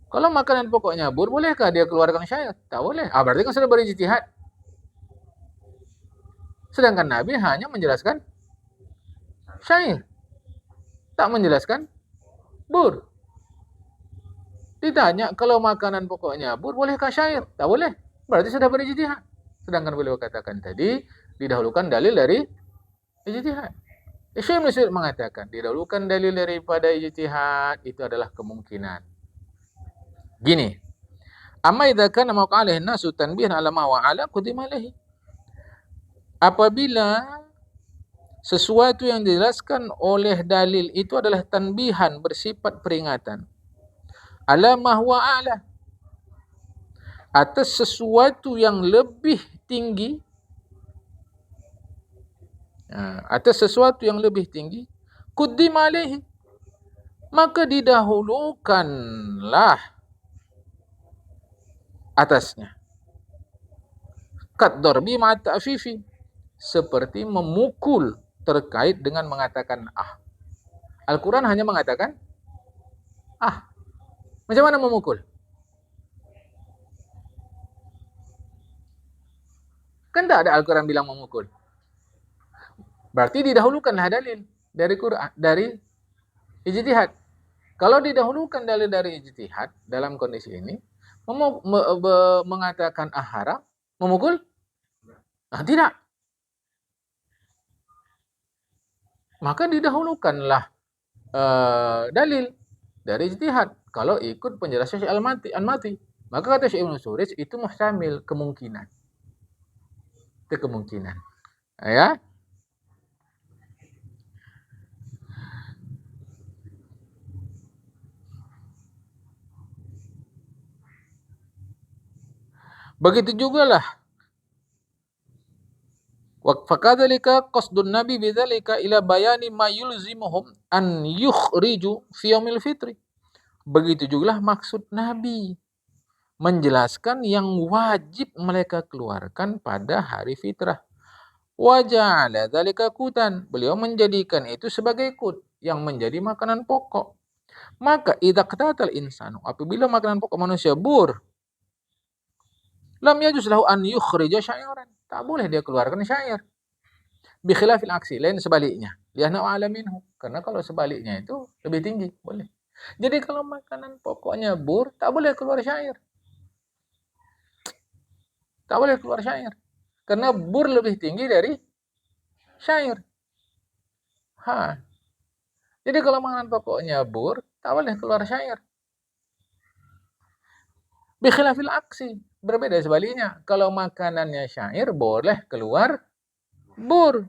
Kalau makanan pokoknya bur, bolehkah dia keluarkan syair? Tak boleh. Berarti kan sudah berijtihad. Sedangkan Nabi hanya menjelaskan syair, tak menjelaskan bur. Ditanya, kalau makanan pokoknya bur, bolehkah syair? Tak boleh. Berarti sudah berijtihad. Sedangkan beliau katakan tadi, didahulukan dalil dari ijtihad. Syekh Ibnu Utsaimin mengatakan, didahulukan dalil daripada ijtihad, itu adalah kemungkinan. Gini, amma idza kana maqalih nasu tanbihan ala ma wa ala qudima alaihi. Apabila sesuatu yang dijelaskan oleh dalil itu adalah tanbihan, bersifat peringatan, ala ma huwa a'la, atas sesuatu yang lebih tinggi, atas sesuatu yang lebih tinggi, quddima alaihi, maka didahulukanlah atasnya. Kat darbi ma'at ta'fifi, seperti memukul terkait dengan mengatakan Al-Quran hanya mengatakan Macam mana memukul? Kan tak ada Al-Quran bilang memukul. Berarti didahulukanlah dalil dari Quran, dari ijtihad. Kalau didahulukan dalil dari ijtihad dalam kondisi ini, mengatakan haram, memukul? Tidak. Maka didahulukanlah dalil dari ijtihad. Kalau ikut penjelasan Syekh Al-Mati. Maka kata Syekh Ibnu Utsaimin itu muhtamil, kemungkinan. Itu kemungkinan. Ya. Begitu jugalah fakadzalika qasdun nabi bidzalika ila bayani ma yulzimuhum an yukhriju fi yaumil fitri. Begitu jugalah maksud Nabi menjelaskan yang wajib mereka keluarkan pada hari fitrah. Wa ja'ala dzalika qutan. Beliau menjadikan itu sebagai qut, yang menjadi makanan pokok. Maka idza qatatal insanu, apabila makanan pokok manusia bur, lam yajuz lahu an yukhrija syairan. Tak boleh dia keluarkan syair. Bi khilafil aksi, lain sebaliknya. Lianna a'la minhu. Karena kalau sebaliknya itu lebih tinggi, boleh. Jadi kalau makanan pokoknya bur, tak boleh keluar syair. Tak boleh keluar syair. Karena bur lebih tinggi dari syair. Jadi kalau makanan pokoknya bur, tak boleh keluar syair. Bi khilafil aksi, berbeda sebaliknya. Kalau makanannya syair, boleh keluar bur.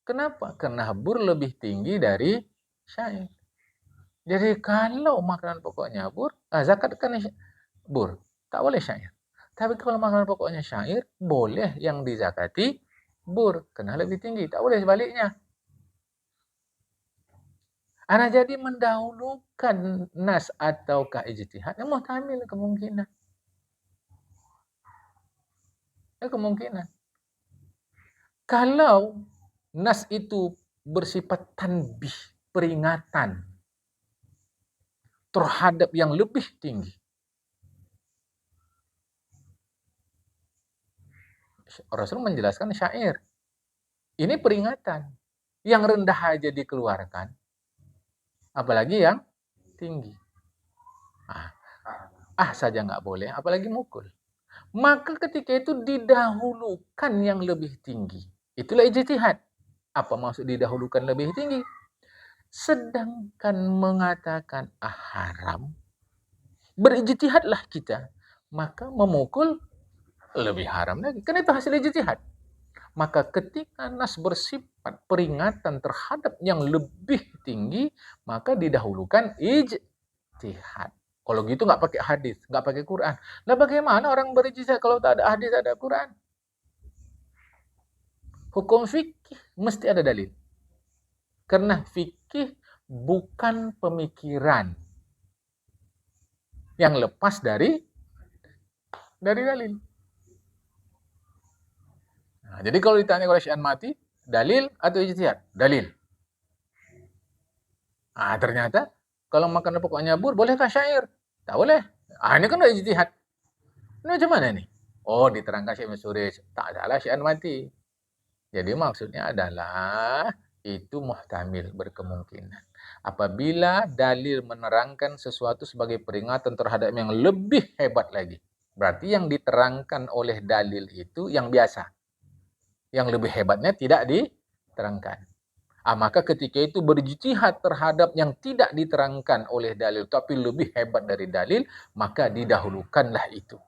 Kenapa? Karena bur lebih tinggi dari syair. Jadi kalau makanan pokoknya bur, zakat kan bur, tak boleh syair. Tapi kalau makanan pokoknya syair, boleh yang dizakati bur, karena lebih tinggi. Tak boleh sebaliknya. Jadi mendahulukan nas ataukah ijtihad, yang muhtamil kemungkinan. Kemungkinan. Kalau nas itu bersifat tanbih, peringatan terhadap yang lebih tinggi, Rasul menjelaskan syair. Ini peringatan. Yang rendah aja dikeluarkan, apalagi yang tinggi. Saja nggak boleh, apalagi mukul. Maka ketika itu didahulukan yang lebih tinggi. Itulah ijtihad. Apa maksud didahulukan lebih tinggi? Sedangkan mengatakan haram, berijtihadlah kita. Maka memukul lebih haram lagi. Kan itu hasil ijtihad. Maka ketika nas bersifat peringatan terhadap yang lebih tinggi, maka didahulukan ijtihad. Kalau gitu nggak pakai hadis, nggak pakai Quran. Nah bagaimana orang berijtihad kalau tak ada hadis, ada Quran? Hukum fikih mesti ada dalil. Karena fikih bukan pemikiran yang lepas dari dalil. Jadi kalau ditanya oleh Syekh Mati, dalil atau ijtihad? Dalil. Ternyata kalau makanan pokoknya bur, bolehkah syair? Tak boleh. Ini kan udah ijtihad. Ini macam mana nih? Oh, diterangkan Syekh Surij. Tak adalah Syekh mati. Jadi maksudnya adalah itu muhtamil, berkemungkinan. Apabila dalil menerangkan sesuatu sebagai peringatan terhadap yang lebih hebat lagi. Berarti yang diterangkan oleh dalil itu yang biasa. Yang lebih hebatnya tidak diterangkan. Maka ketika itu berijtihad terhadap yang tidak diterangkan oleh dalil tapi lebih hebat dari dalil, maka didahulukanlah itu.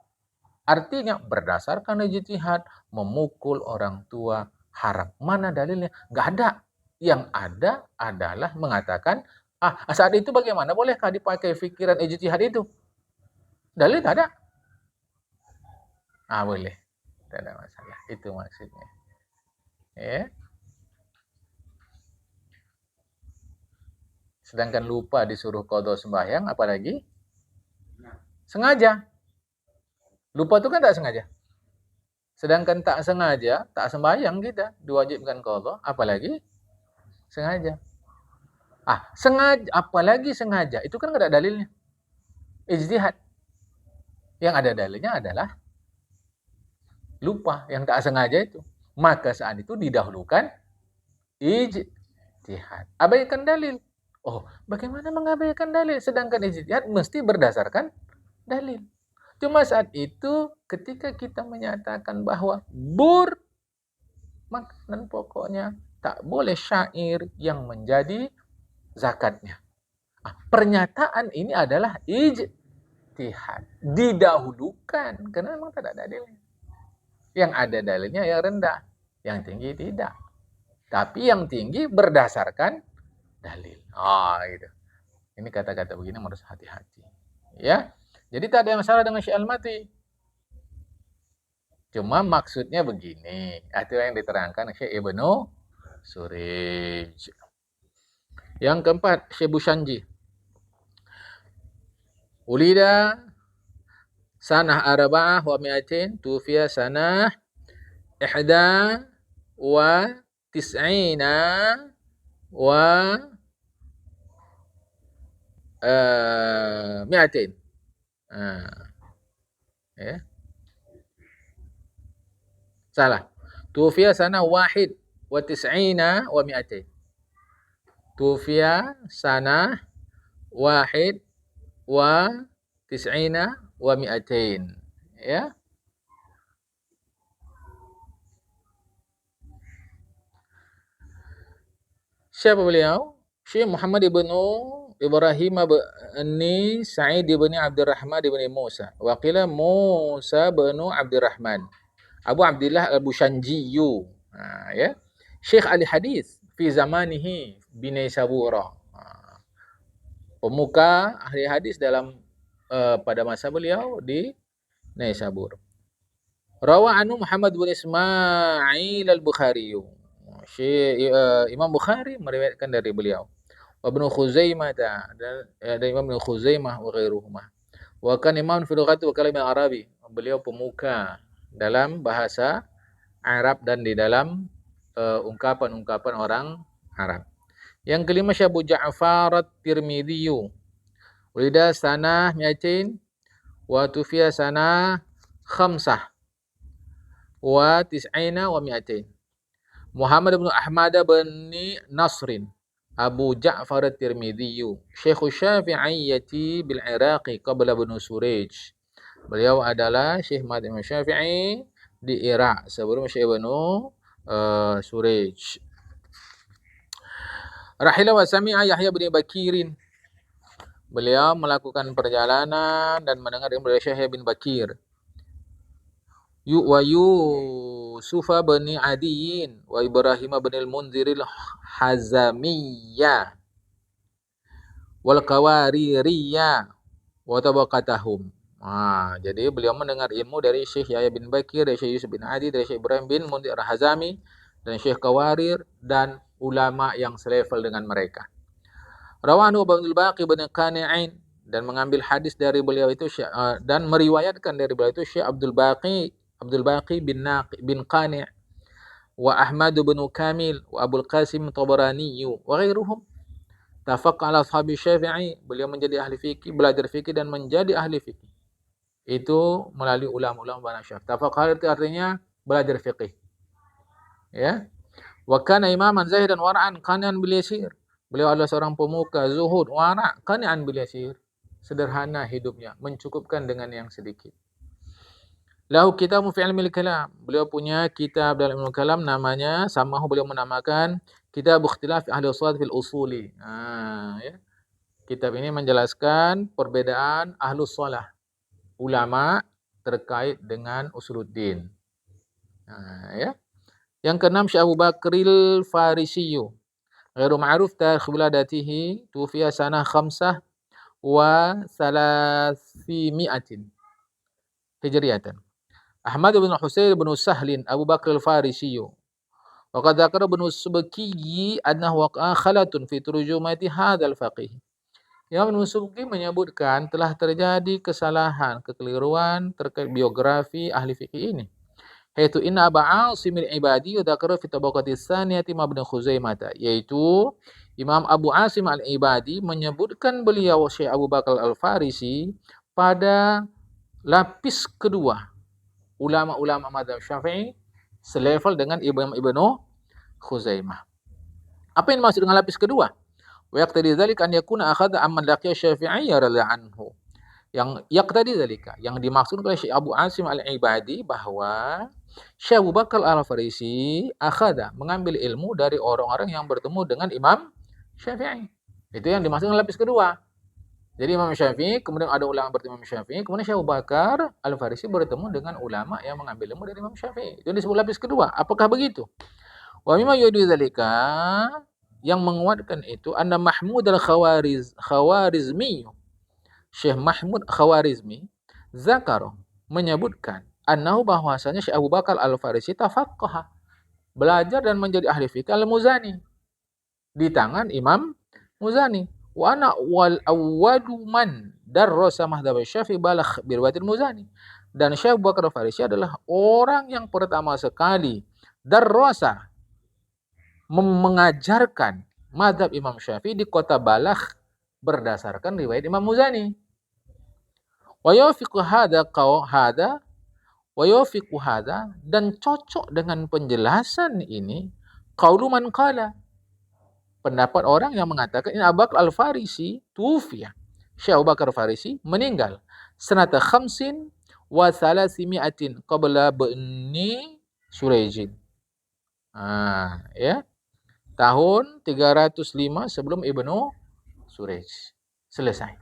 Artinya berdasarkan ijtihad memukul orang tua haram. Mana dalilnya? Enggak ada. Yang ada adalah mengatakan, saat itu bagaimana? Bolehkah dipakai fikiran ijtihad itu? Dalil tak ada. Boleh. Tidak ada masalah. Itu maksudnya. Ya. Sedangkan lupa disuruh qadha sembahyang, apalagi sengaja. Lupa itu kan tak sengaja. Sedangkan tak sengaja, tak sembahyang kita diwajibkan qadha, apalagi sengaja. Sengaja, apalagi sengaja, itu kan enggak ada dalilnya. Ijtihad. Yang ada dalilnya adalah lupa, yang tak sengaja itu. Maka saat itu didahulukan ijtihad. Abaikan dalil. Bagaimana mengabaikan dalil? Sedangkan ijtihad mesti berdasarkan dalil. Cuma saat itu ketika kita menyatakan bahwa makanan pokoknya tak boleh syair yang menjadi zakatnya. Pernyataan ini adalah ijtihad. Didahulukan karena memang tak ada dalilnya. Yang ada dalilnya yang rendah, yang tinggi tidak. Tapi yang tinggi berdasarkan dalil. Gitu. Ini kata-kata begini harus hati-hati. Ya. Jadi tak ada masalah dengan Syekh Al-Mati. Cuma maksudnya begini. Itu yang diterangkan Syekh Ibnu Surij. Yang keempat, Syekh Bushanji. Ulida sanah arba'ah wa mi'atin, tufiya sanah ihda wa tis'ina wa mi'atin. Salah. Tufiya sana wahid wa tis'ina wa mi'atin. Tufiya sana wahid wa tis'ina wa mi'atin. Ya. Siapa beliau? Syekh Muhammad ibnu Ibrahim ibni Sa'id ibni Abdurrahman ibni Musa. Waqila Musa ibnu Abdurrahman. Abu Abdullah al-Bushanjiyu. Ya. Syekh ahli hadis fi zamanihi binai Sabura. Pemuka ahli hadis dalam pada masa beliau di Naisabur. Rawa anu Muhammad bin Ismail al-Bukhari. Imam Bukhari meriwayatkan dari beliau. Wa Ibnu Khuzaimah dan Imam Ibnu Khuzaimah wa ghairuhuma. Wa kan imam fi lughati wa kalam Arabi. Beliau pemuka dalam bahasa Arab dan di dalam ungkapan-ungkapan orang Arab. Yang kelima Syekh Abu Ja'far at-Tirmidzi. Ulida sanah 200 wa tufiya sanah 5 wa tis'ina wa 200. Muhammad bin Ahmad bin Nasrin Abu Ja'far at-Tirmidzi, Syekh Syafi'iyyati bil Iraqi qabla Ibnu Surij. Beliau adalah Syekh Imam Syafi'i di Irak sebelum Syekh Ibnu Surij. Rahila wa sami'a Yahya bin Bakirin. Beliau melakukan perjalanan dan mendengar dari Syekh bin Bakir. Wa Yusuf bin Adiyin wa Ibrahim bin al-Munziril Hazamiyya wal Qawaririyya wa tabaqatahum. Jadi beliau mendengar ilmu dari Syekh Yahya bin Bakir, dari Syekh Yusuf bin Adi, dari Syekh Ibrahim bin Munzir al-Hazami dan Syekh Qawarir dan ulama yang selevel dengan mereka. Rawanu Abdul Baqi bin Qani'in dan mengambil hadis dari beliau itu dan meriwayatkan dari beliau itu Syekh Abdul Baqi bin Qani' wa Ahmad bin Kamil wa Abul Qasim Tabarani wa ghairuhum. Tafaq ala ashabi Syafi'i, beliau menjadi ahli fikih, belajar fikih dan menjadi ahli fikih. itu melalui ulama-ulama mazhab Syafi'i. Tafaqaha itu artinya belajar fiqih. Ya. Wa kana imaman zahidan wara'an qani'an bil yasir. Beliau adalah seorang pemuka zuhud, wara', qani'an bil yasir. Sederhana hidupnya, mencukupkan dengan yang sedikit. Lahu kitabun fi ilmil kalam. Beliau punya kitab dalam ilmu kalam namanya samahu beliau menamakan Kitab Ikhtilaf Ahli Ushul fil Usuli. Ya. Kitab ini menjelaskan perbedaan Ahlus Shalah, ulama terkait dengan usuluddin. Ya. Yang keenam Syekh Abu Bakril Farisiyu. Ghairu ma'ruf tarikh wiladatihi, tufiya sanah khamsah wa salasi hijriyatan. Ahmad bin Husain bin Sahlin Abu Bakr al-Farisiyu. Wa qad dzakara Ibnu Subki annahu waqa'a khalatun fi turjumati hadzal faqih. Imam Ibnu Subki menyebutkan telah terjadi kesalahan, kekeliruan terkait biografi ahli fikih ini. Yaitu inna Aba Asim al-Ibadi dzakara fi tabaqatis tsaniyati Ibnu Khuzaimah, yaitu Imam Abu Asim al-Ibadi menyebutkan beliau Syekh Abu Bakar al-Farisi pada lapis kedua ulama-ulama mazhab Syafi'i selevel dengan Ibnu Khuzaimah. Apa yang dimaksud dengan lapis kedua? Wa yaqtadi dzalika an yakuna akhadha amman laqiya Syafi'i radhiyallahu anhu. Yang yaqtadi dzalika, yang dimaksud oleh Syekh Abu Asim al-Ibadi bahwa Syekh Abu Bakar al-Farisi akhadha mengambil ilmu dari orang-orang yang bertemu dengan Imam Syafi'i. Itu yang dimaksud dengan lapis kedua. Jadi Imam Syafi'i, kemudian ada ulama bertemu Imam Syafi'i, kemudian Syekh Abu Bakar al-Farisi bertemu dengan ulama yang mengambil ilmu dari Imam Syafi'i. Itu disebut lapis kedua. Apakah begitu? Wa mimma yu'ayyidu dzalika, yang menguatkan itu anna Mahmud al-Khawarizmi, Syekh Mahmud Khawarizmi zakaro menyebutkan annahu bahwasanya Syekh Abu Bakar al-Farisi tafaqqaha, belajar dan menjadi ahli fikih al-Muzani di tangan Imam Muzani. Wa ana wal awwalu man darrasa madhhab Syafi'i balagh bi riwayatil Muzani. Dan Syekh Abu Bakar al-Farisi adalah orang yang pertama sekali darrasa mengajarkan mazhab Imam Syafi'i di kota Balakh berdasarkan riwayat Imam Muzani. Wa yafiqu hadza dan cocok dengan penjelasan ini qaulu man qala, pendapat orang yang mengatakan ini Abu Bakar al-Farisi tufiya. Syekh Abu Bakar al-Farisi meninggal sanata khamsin wa salasimi'atin qabla bani Surayjin. Ya. Tahun 305 sebelum Ibnu Surayj. Selesai.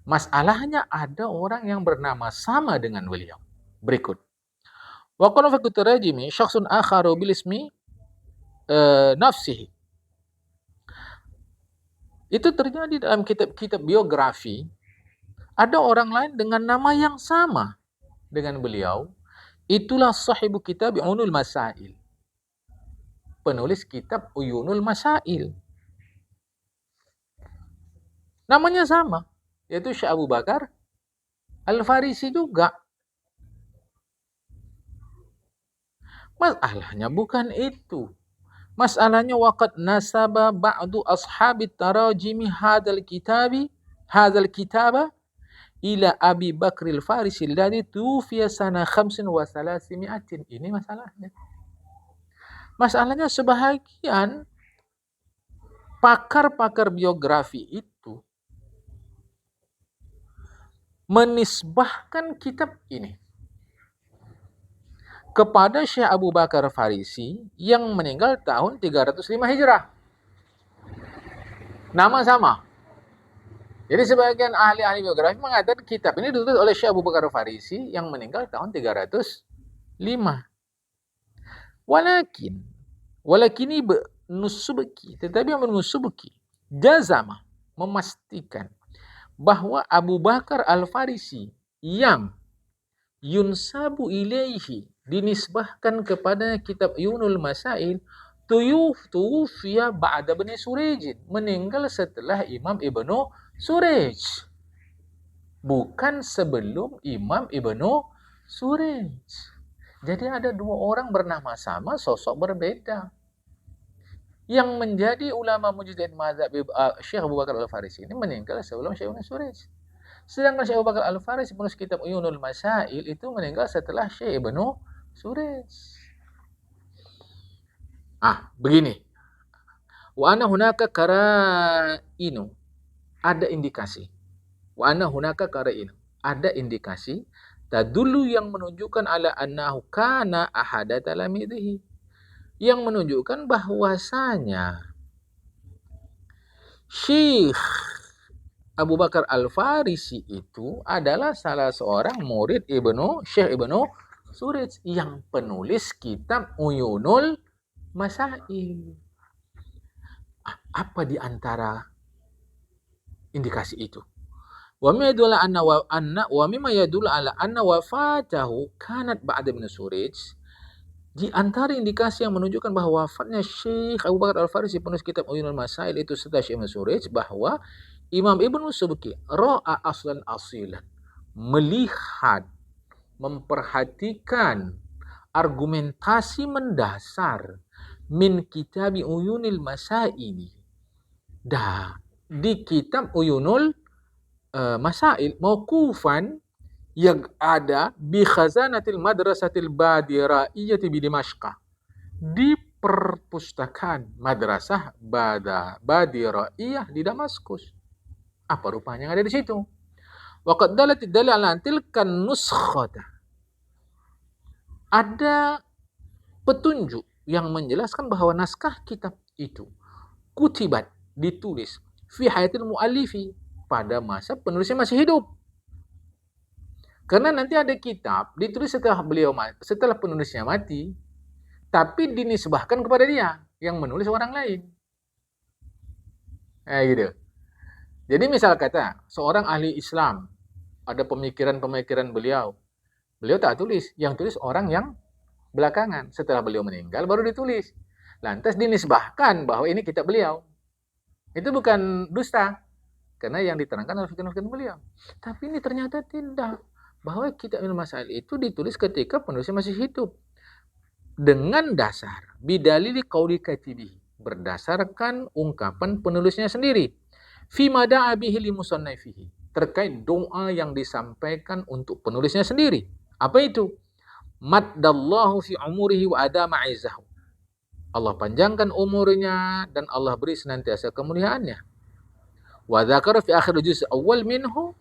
Masalahnya ada orang yang bernama sama dengan beliau. Berikut. Wa qala fi tarjimi syakhsun akharu bil ismi nafsihi. Itu terjadi dalam kitab-kitab biografi. Ada orang lain dengan nama yang sama dengan beliau. Itulah sahibu kitab Uyunul Masail. Penulis kitab Uyunul Masail. Namanya sama. Yaitu Syekh Abu Bakar al-Farisi juga. Masalahnya bukan itu. Masalahnya waqad nasaba ba'du ashabit tarajimi hadzal kitaba ila Abi Bakr al-Farisi alladhi tufiya sana 35. Ini masalahnya. Masalahnya sebahagian pakar-pakar biografi itu menisbahkan kitab ini kepada Syekh Abu Bakar Farisi yang meninggal tahun 305 Hijrah. Nama sama. Jadi sebagian ahli-ahli biografi mengatakan kitab ini ditulis oleh Syekh Abu Bakar Farisi yang meninggal tahun 305. Walakini Nusubki, tetapi Ibnu Subki jazama memastikan bahwa Abu Bakar Al-Farisi yang yunsabu ilaihi dinisbahkan kepada kitab Yunul Masail tuwfiya ba'da Bani Surayj, meninggal setelah Imam Ibnu Surayj, bukan sebelum Imam Ibnu Surayj. Jadi ada dua orang bernama sama, sosok berbeda. Yang menjadi ulama mujtahid mazhab Syekh Abu Bakar Al-Farisi ini meninggal sebelum Syekh Ibnu Surayj. Sedangkan Syekh Abu Bakar Al-Farisi penulis kitab Uyunul Masail itu meninggal setelah Syekh Ibnu Suraj. Begini. Wa anna hunaka karainu. Ada indikasi. Wa anna hunaka karainu. Ada indikasi tadullu yang menunjukkan ala annahu kana ahada talamidhihi. Yang menunjukkan bahwasanya Syekh Abu Bakar Al-Farisi itu adalah salah seorang murid Syekh Ibnu Suraj yang penulis kitab Uyunul Masail. Apa di antara indikasi itu? Wa mimma yadullu ala anna wafatahu kanat ba'da Ibnu Suraj. Di antara indikasi yang menunjukkan bahwa wafatnya Syekh Abu Bakar Al-Farisi penulis kitab Uyunul Masail itu setelah Syekh Ibnu Suraj, bahwa Imam Ibnu Subki ra'a aslan asilan, melihat, memperhatikan argumentasi mendasar min kitabi Uyunil Masail, di kitab Uyunul Masail mauqufan yang ada bi khazanatil madrasatil badiraiyati bi Dimashq, di perpustakaan madrasah badiraiyah di Damaskus. Apa rupanya yang ada di situ? Wa qad dalatid dalil ala tilkan nuskhata. Ada petunjuk yang menjelaskan bahwa naskah kitab itu kutibat, ditulis fi hayatil muallifi, pada masa penulisnya masih hidup. Karena nanti ada kitab ditulis setelah penulisnya mati, tapi dinisbahkan kepada dia yang menulis orang lain. Gitu. Jadi misal kata seorang ahli Islam, ada pemikiran-pemikiran beliau tak tulis, yang tulis orang yang belakangan setelah beliau meninggal baru ditulis. Lantas dinisbahkan bahwa ini kitab beliau. Itu bukan dusta, karena yang diterangkan harus fikir beliau. Tapi ini ternyata tidak, bahwa kitab Uyunul Masail itu ditulis ketika penulisnya masih hidup dengan dasar bidalili qauli katibi, berdasarkan ungkapan penulisnya sendiri, fi mada'a bihi li musannifihi, terkait doa yang disampaikan untuk penulisnya sendiri. Apa itu? Maddallahu fi umurihi wa adama aizahu, Allah panjangkan umurnya dan Allah beri senantiasa kemuliaannya. Wa dzakara fi akhir juz awal minhu,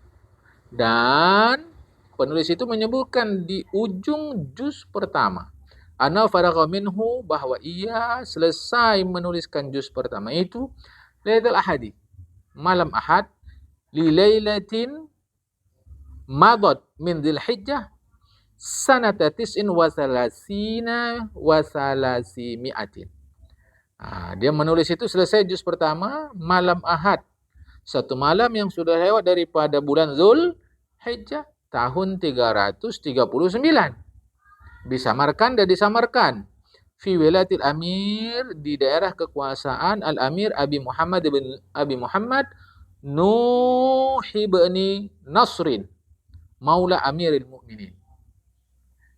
dan penulis itu menyebutkan di ujung juz pertama, ana faragha minhu, bahwa ia selesai menuliskan juz pertama itu lailatul ahadi, malam ahad, li lailatin madat min dzulhijjah sanata tis'in wa salasina wa salasimi'atin. Dia menulis itu selesai juz pertama malam ahad, satu malam yang sudah lewat daripada bulan Zulhijjah tahun 339. Disamarkan fi wilayatil amir, di daerah kekuasaan al-amir Abi Muhammad Nuh ibn Nasrin maula Amiril Mukminin.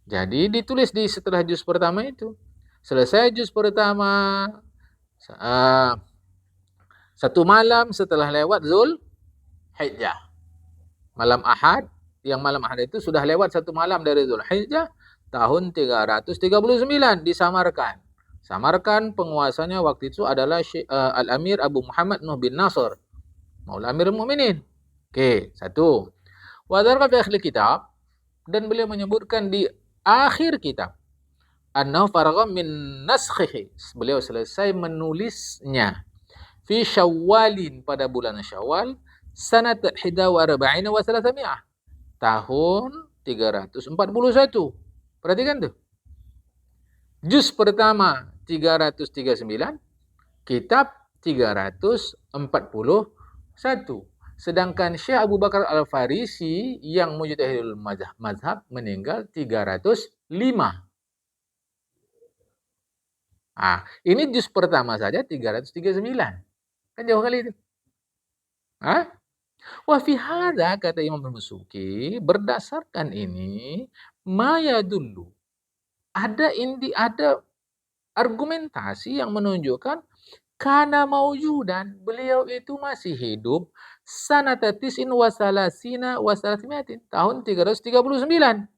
Jadi ditulis di setelah juz pertama itu. Selesai juz pertama, satu malam setelah lewat Zulhijjah. Malam Ahad, yang malam Ahad itu sudah lewat satu malam dari Zulhijjah tahun 339, disamarkan. Samarkan penguasanya waktu itu adalah Al-Amir Abu Muhammad Nuh bin Nasr, maula Amirul Mukminin. Oke, satu. Wa dzakara fi akhir kitab, dan beliau menyebutkan di akhir kitab, annahu faragha min naskhihi, beliau selesai menulisnya fi Syawalin, pada bulan Syawal, sanat 41 wa 300, tahun 341. Perhatikan tuh. Juz pertama 339, kitab 341. Sedangkan Syekh Abu Bakar Al-Farisi yang mujtahidul mazhab meninggal 305. Ini juz pertama saja 339. Kan jauh kali itu. Wa fi hadza, kata Imam Al-Musuki, berdasarkan ini, maya dulu, ada argumentasi yang menunjukkan karena maujudan, beliau itu masih hidup sanata tis'in wa salasina wa salasmiatin, tahun 339.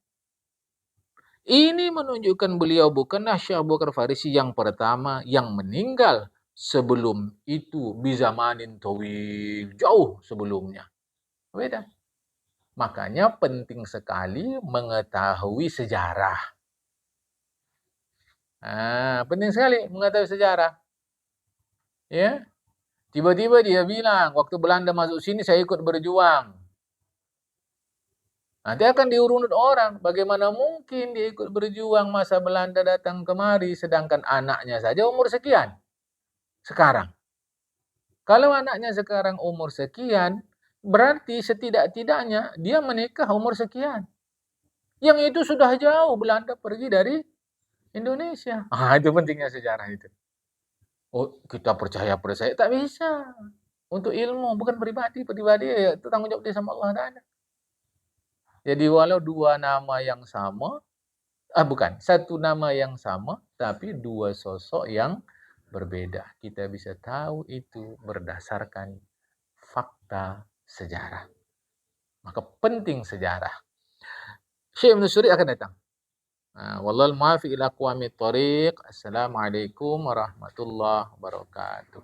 Ini menunjukkan beliau bukanlah Syekh Abu Bakar Farisi yang pertama yang meninggal. Sebelum itu bizamanin tawil, jauh sebelumnya. Beda. Makanya penting sekali mengetahui sejarah. Penting sekali mengetahui sejarah. Ya, tiba-tiba dia bilang, waktu Belanda masuk sini saya ikut berjuang. Nanti akan diurunut orang, bagaimana mungkin dia ikut berjuang masa Belanda datang kemari, sedangkan anaknya saja umur sekian. Sekarang. Kalau anaknya sekarang umur sekian, berarti setidak-tidaknya dia menikah umur sekian. Yang itu sudah jauh Belanda pergi dari Indonesia. Itu pentingnya sejarah itu. Oh, kita percaya, tak bisa. Untuk ilmu, bukan pribadi. Pribadi ya, itu tanggung jawab dia sama Allah Ta'ala. Jadi walau dua nama yang sama, satu nama yang sama, tapi dua sosok yang berbeda. Kita bisa tahu itu berdasarkan fakta sejarah. Maka penting sejarah. Syekh Ibn Suri akan datang. Wallahul muwaffiq ila aqwamit thoriq. Assalamualaikum warahmatullahi wabarakatuh.